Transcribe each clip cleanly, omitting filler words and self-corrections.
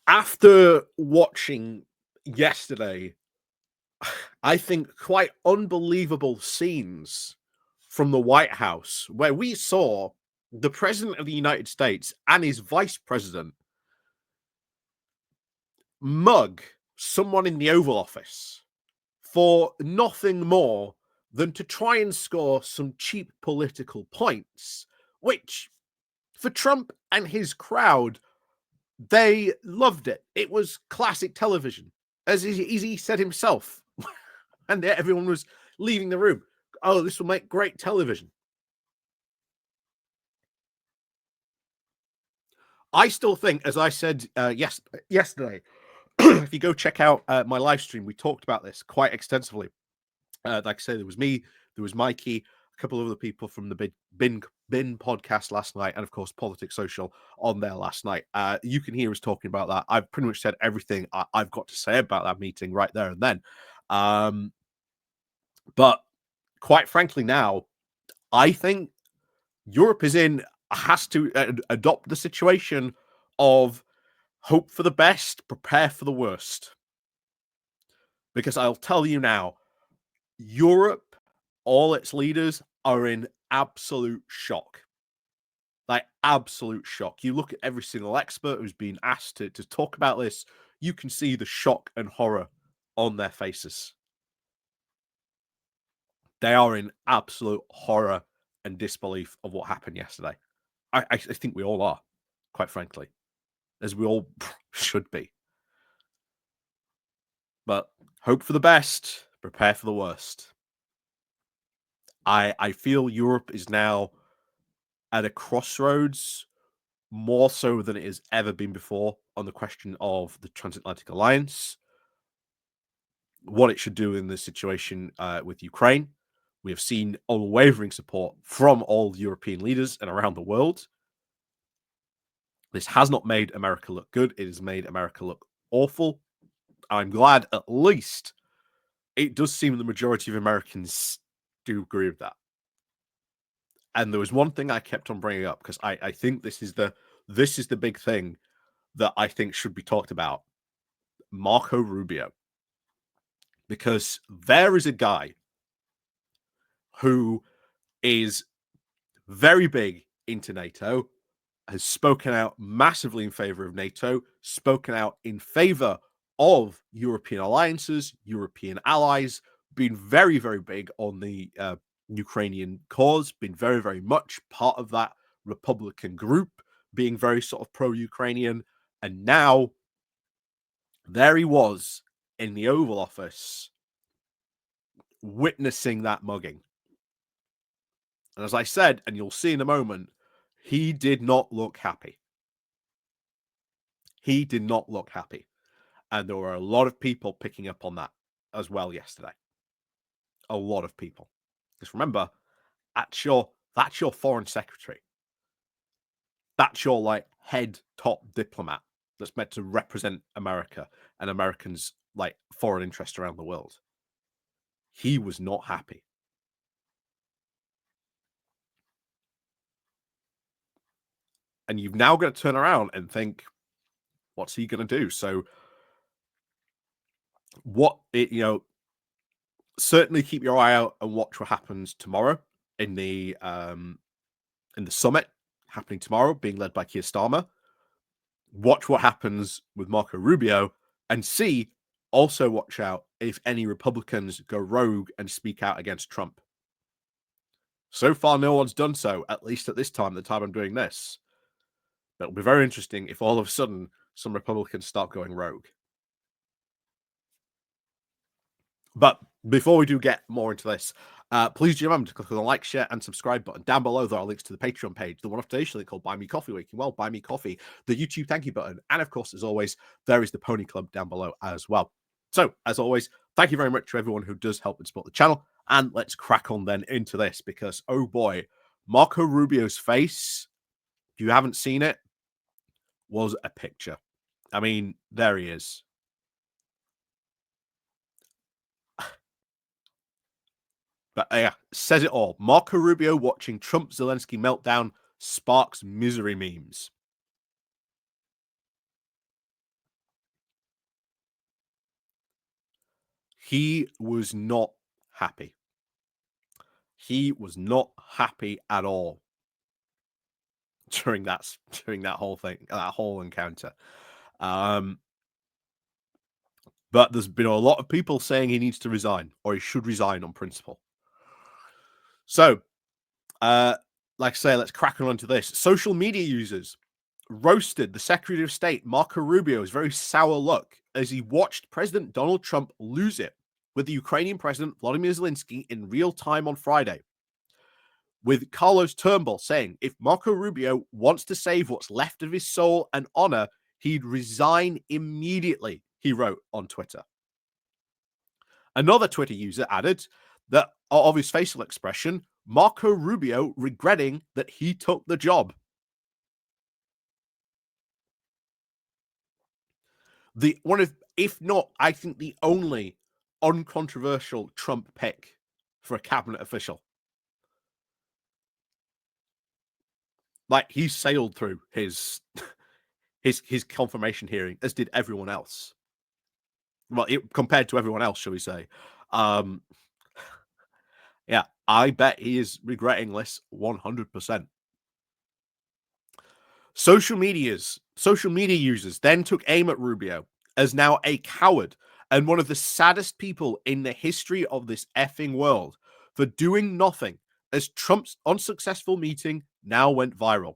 After watching yesterday, I think quite unbelievable scenes from the White House where we saw the President of the United States and his Vice President mug someone in the Oval Office for nothing more than to try and score some cheap political points, which for Trump and his crowd, they loved it. It was classic television, as he said himself. And everyone was leaving the room. Oh, this will make great television. I still think, as I said yesterday, if you go check out my live stream, we talked about this quite extensively. Like I say, there was me, there was Mikey, a couple of other people from the Bin podcast last night, and of course Politics Social on there last night. You can hear us talking about that. I've pretty much said everything I've got to say about that meeting right there and then. But quite frankly, now I think Europe has to adopt the situation of hope for the best, prepare for the worst. Because I'll tell you now, Europe, all its leaders are in absolute shock. Like absolute shock. You look at every single expert who's been asked to talk about this, you can see the shock and horror on their faces. They are in absolute horror and disbelief of what happened yesterday. I think we all are, quite frankly, as we all should be. But hope for the best, prepare for the worst. I feel Europe is now at a crossroads more so than it has ever been before on the question of the transatlantic alliance, what it should do in this situation with Ukraine. We have seen unwavering support from all European leaders and around the world. This has not made America look good. It has made America look awful. I'm glad at least it does seem the majority of Americans do agree with that. And there was one thing I kept on bringing up because I think this is the big thing that I think should be talked about. Marco Rubio. Because there is a guy who is very big into NATO, has spoken out massively in favor of NATO, spoken out in favor of European alliances, European allies, been very, very big on the Ukrainian cause, been very, very much part of that Republican group, being very sort of pro-Ukrainian. And now there he was in the Oval Office witnessing that mugging. And as I said, and you'll see in a moment, he did not look happy. He did not look happy. And there were a lot of people picking up on that as well yesterday. A lot of people. Because remember, that's your foreign secretary. That's your like head top diplomat that's meant to represent America and Americans' like foreign interests around the world. He was not happy. And you've now got to turn around and think, what's he going to do? So certainly keep your eye out and watch what happens tomorrow in the summit happening tomorrow, being led by Keir Starmer. Watch what happens with Marco Rubio and also watch out if any Republicans go rogue and speak out against Trump. So far, no one's done so, at least at this time, the time I'm doing this. But it'll be very interesting if all of a sudden some Republicans start going rogue. But before we do get more into this, please do remember to click on the like, share, and subscribe button. Down below, there are links to the Patreon page, the one off today's link called Buy Me Coffee, where you can, buy me coffee, the YouTube thank you button, and of course, as always, there is the Pony Club down below as well. So, as always, thank you very much to everyone who does help and support the channel, and let's crack on then into this, because, oh boy, Marco Rubio's face, if you haven't seen it, was a picture. I mean, there he is. But yeah, says it all. Marco Rubio watching Trump-Zelensky meltdown sparks misery memes. He was not happy. He was not happy at all during that whole thing, that whole encounter. But there's been a lot of people saying he needs to resign or he should resign on principle. So, like I say, let's crack on to this. Social media users roasted the Secretary of State, Marco Rubio's very sour look as he watched President Donald Trump lose it with the Ukrainian President Volodymyr Zelensky in real time on Friday. With Carlos Turnbull saying if Marco Rubio wants to save what's left of his soul and honor, he'd resign immediately, he wrote on Twitter. Another Twitter user added that of his facial expression, Marco Rubio regretting that he took the job. One of, if not, I think the only uncontroversial Trump pick for a cabinet official. Like, he sailed through his confirmation hearing, as did everyone else. Well, compared to everyone else, shall we say? Yeah, I bet he is regretting this 100%. Social media users then took aim at Rubio as now a coward and one of the saddest people in the history of this effing world for doing nothing as Trump's unsuccessful meeting now went viral.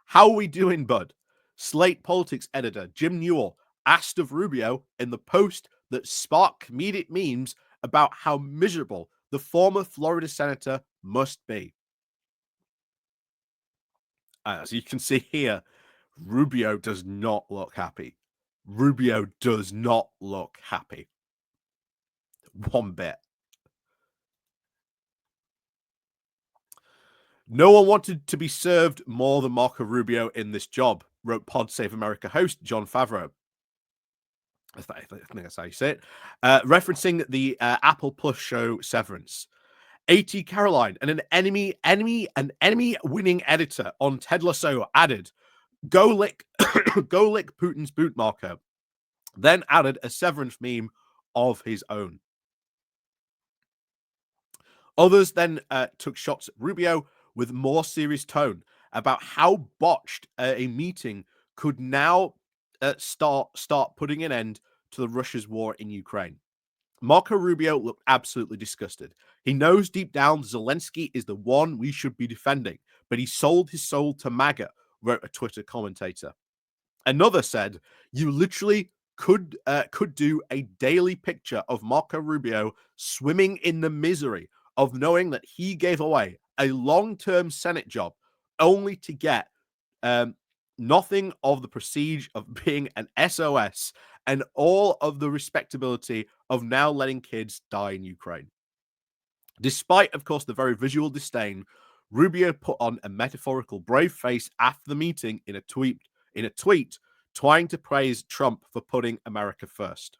How are we doing, bud? Slate Politics editor Jim Newell asked of Rubio in the post that sparked comedic memes about how miserable the former Florida senator must be. As you can see here, Rubio does not look happy. Rubio does not look happy. One bit. No one wanted to be served more than Marco Rubio in this job, wrote Pod Save America host John Favreau. I think that's how you say it. Referencing the Apple Plus show Severance. A.T. Caroline and an enemy winning editor on Ted Lasso added, go lick Putin's boot, Marco. Then added a Severance meme of his own. Others then took shots at Rubio with more serious tone about how botched a meeting could now start putting an end to the Russia's war in Ukraine. Marco Rubio looked absolutely disgusted. He knows deep down Zelensky is the one we should be defending, but he sold his soul to MAGA, wrote a Twitter commentator. Another said, you literally could do a daily picture of Marco Rubio swimming in the misery of knowing that he gave away a long-term Senate job only to get nothing of the prestige of being an SOS and all of the respectability of now letting kids die in Ukraine. Despite, of course, the very visual disdain, Rubio put on a metaphorical brave face after the meeting in a tweet, trying to praise Trump for putting America first.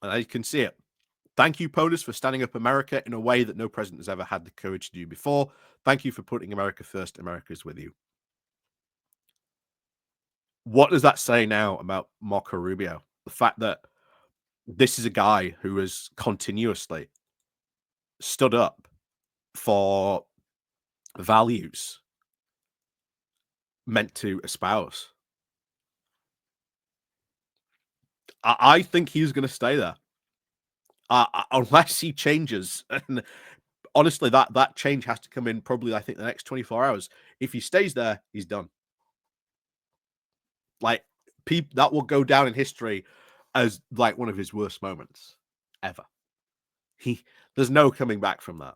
And you can see it. Thank you, POTUS, for standing up America in a way that no president has ever had the courage to do before. Thank you for putting America first. America is with you. What does that say now about Marco Rubio? The fact that this is a guy who has continuously stood up for values meant to espouse. I think he's going to stay there. Unless he changes. And honestly, that change has to come in probably, I think, the next 24 hours. If he stays there, he's done. Like, that will go down in history as like one of his worst moments ever. There's no coming back from that.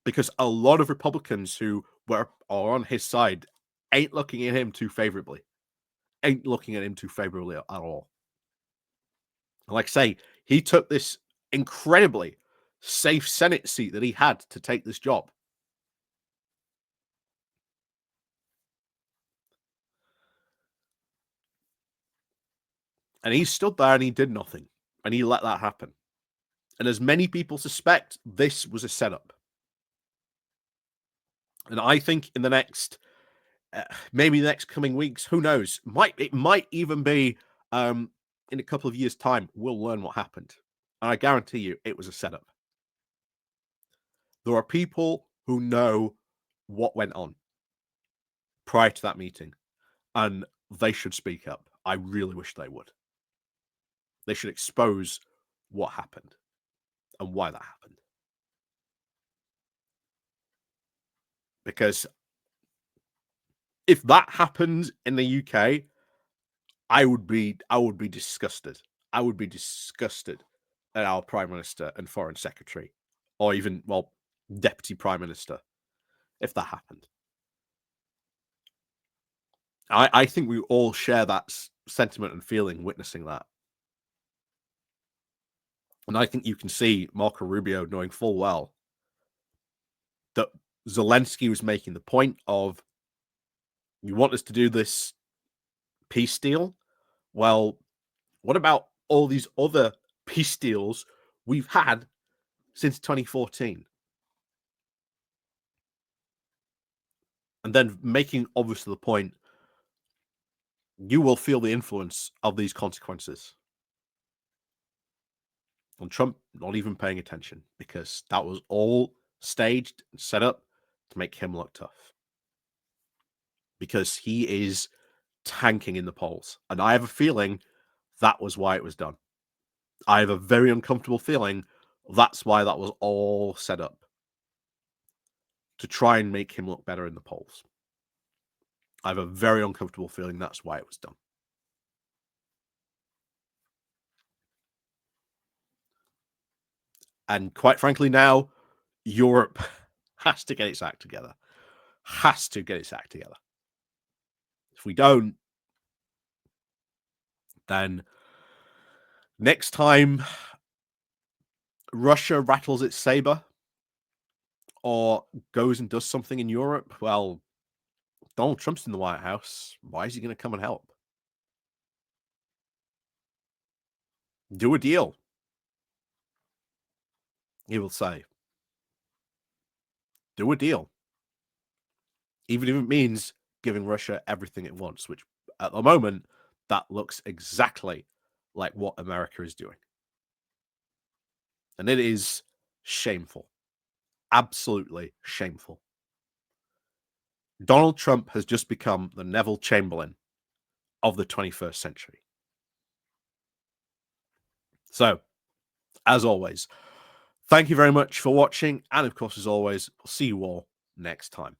Because a lot of Republicans who are on his side ain't looking at him too favorably. Ain't looking at him too favorably at all. Like I say, he took this incredibly safe Senate seat that he had to take this job. And he stood there and he did nothing. And he let that happen. And as many people suspect, this was a setup. And I think in the next maybe the next coming weeks, who knows? It might even be in a couple of years' time, we'll learn what happened. And I guarantee you it was a setup. There are people who know what went on prior to that meeting, and they should speak up. I really wish they would. They should expose what happened and why that happened. Because if that happened in the UK, I would be disgusted. I would be disgusted at our Prime Minister and Foreign Secretary, or even, well, Deputy Prime Minister, if that happened. I think we all share that sentiment and feeling witnessing that. And I think you can see Marco Rubio knowing full well that Zelensky was making the point of, you want us to do this peace deal? Well, what about all these other peace deals we've had since 2014? And then making obvious to the point, you will feel the influence of these consequences. And Trump not even paying attention, because that was all staged and set up to make him look tough. Because he is tanking in the polls. And I have a feeling that was why it was done. I have a very uncomfortable feeling that's why that was all set up, to try and make him look better in the polls. I have a very uncomfortable feeling that's why it was done. And quite frankly, now Europe has to get its act together. Has to get its act together. If we don't, then next time Russia rattles its saber or goes and does something in Europe, well, Donald Trump's in the White House. Why is he going to come and help? Do a deal, he will say. Do a deal. Even if it means giving Russia everything it wants, which at the moment, that looks exactly like what America is doing. And it is shameful. Absolutely shameful. Donald Trump has just become the Neville Chamberlain of the 21st century. So, as always, thank you very much for watching. And of course, as always, we'll see you all next time.